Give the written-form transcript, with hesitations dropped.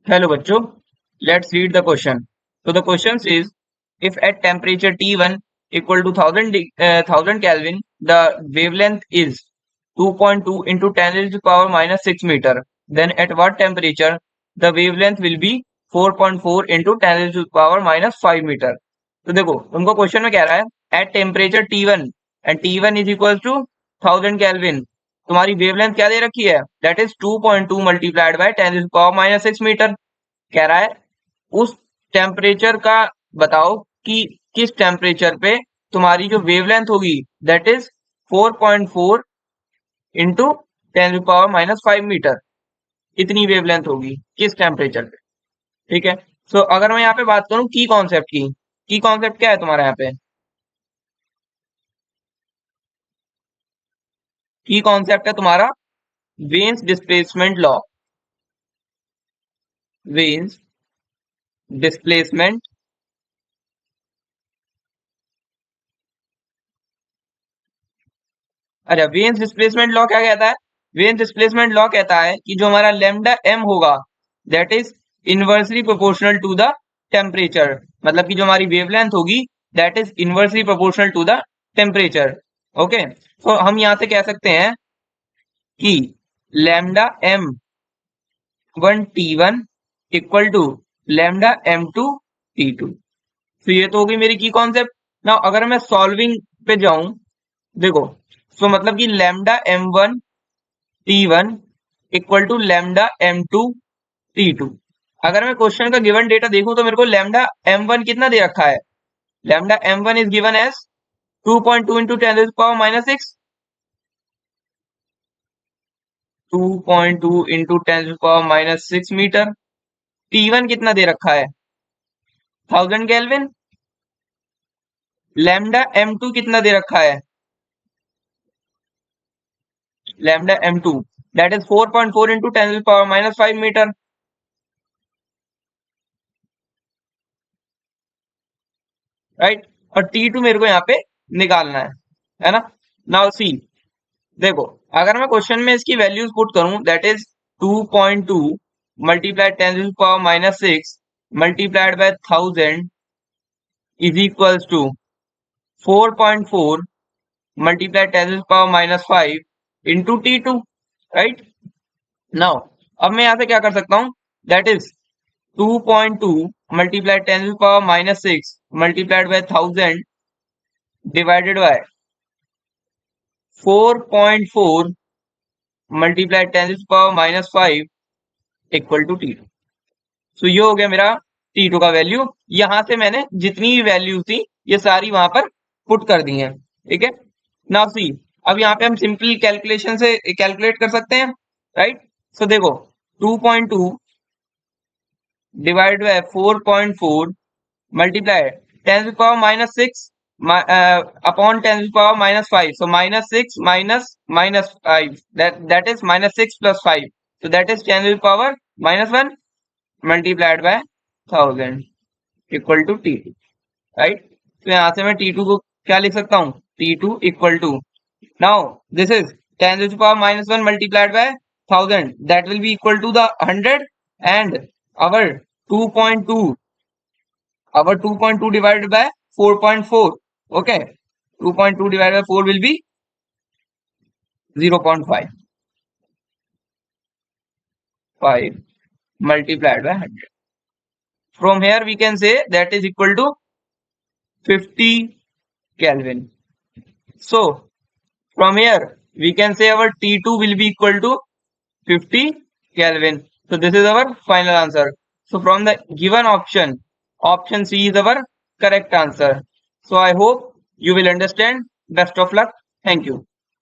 Hello बच्चों, let's read the question. So the question is, if at temperature T1 equal to 1000 Kelvin, the wavelength is 2.2 into 10 raised to power minus 6 meter, then at what temperature the wavelength will be 4.4 into 10 raised to power minus 5 meter. तो देखो तुमको question में कह रहा है at temperature T1 and T1 is equals to 1000 Kelvin. तुम्हारी wavelength क्या दे रखी है, that is 2.2 multiplied by 10 power minus 6 metre. कह रहा है उस टेम्परेचर का बताओ कि किस टेम्परेचर पे तुम्हारी जो वेवलेंथ होगी that is 4.4 into 10 power minus 5 metre. इतनी वेवलेंथ होगी किस टेम्परेचर पे. ठीक है. सो अगर मैं यहाँ पे बात करूं की कॉन्सेप्ट की कॉन्सेप्ट क्या है तुम्हारा यहाँ पे. की कॉन्सेप्ट है तुम्हारा veins displacement law. Veins displacement अच्छा वेन्स डिस्प्लेसमेंट लॉ क्या कहता है. वेन्स डिस्प्लेसमेंट लॉ कहता है कि जो हमारा लेमडा एम होगा that is inversely proportional to the temperature. मतलब कि जो हमारी वेवलेंथ होगी that is inversely proportional to the temperature. Okay. तो हम यहां से कह सकते हैं कि lambda M one T one equal to lambda M two T two. तो ये तो होगी मेरी की कॉन्सेप्ट. ना अगर मैं सॉल्विंग पे जाऊं देखो सो मतलब कि lambda M one T one equal to lambda M two T two. अगर मैं क्वेश्चन का गिवन डेटा देखूं तो मेरे को लेमडा एम वन कितना दे रखा है. Lambda M one is given as 2.2 into 10 power minus 6. 2.2 into 10 power minus 6 metre. T one कितना दे रखा है 1000 केल्विन. लेमडा एम टू कितना दे रखा है lambda M two that is 4.4 into 10 power minus 5 metre. Right. और टी टू मेरे को यहाँ पे निकालना है ना. नाउ सी देखो अगर मैं क्वेश्चन में इसकी वैल्यूज पुट करूं that is 2.2 multiplied 10 power minus 6 multiplied by 1000 is equals to 4.4 multiplied 10 power minus 5 into T two. Right. Now अब मैं यहाँ से क्या कर सकता हूं that is 2.2 multiplied 10 power minus 6 multiplied by 1000 divided by 4.4 multiplied 10 power minus 5 equal to T two. So ये हो गया मेरा टी टू का वैल्यू. यहां से मैंने जितनी भी वैल्यू थी ये सारी वहां पर पुट कर दी हैं. ठीक है. नाउ सी अब यहाँ पे हम सिंपल कैलकुलेशन से कैलकुलेट कर सकते हैं. राइट. सो देखो 2.2 divide by 4.4 multiply 10 power minus 6 upon 10 power minus 5. So minus 6 minus 5 that is minus 6 plus 5. So that is 10 power minus 1 multiplied by 1000 equal to T2. Right. तो यहाँ से मैं T2 को क्या लिख सकता हूँ T2 equal to now this is 10 to the power minus 1 multiplied by 1000 that will be equal to the 100 and our 2.2 divided by 4.4. Okay. 2.2 divided by 4 will be 0.5 multiplied by 100. From here we can say that is equal to 50 Kelvin. So from here we can say our T2 will be equal to 50 Kelvin. So this is our final answer. So from the given option C is our correct answer. So I hope you will understand. Best of luck. Thank you.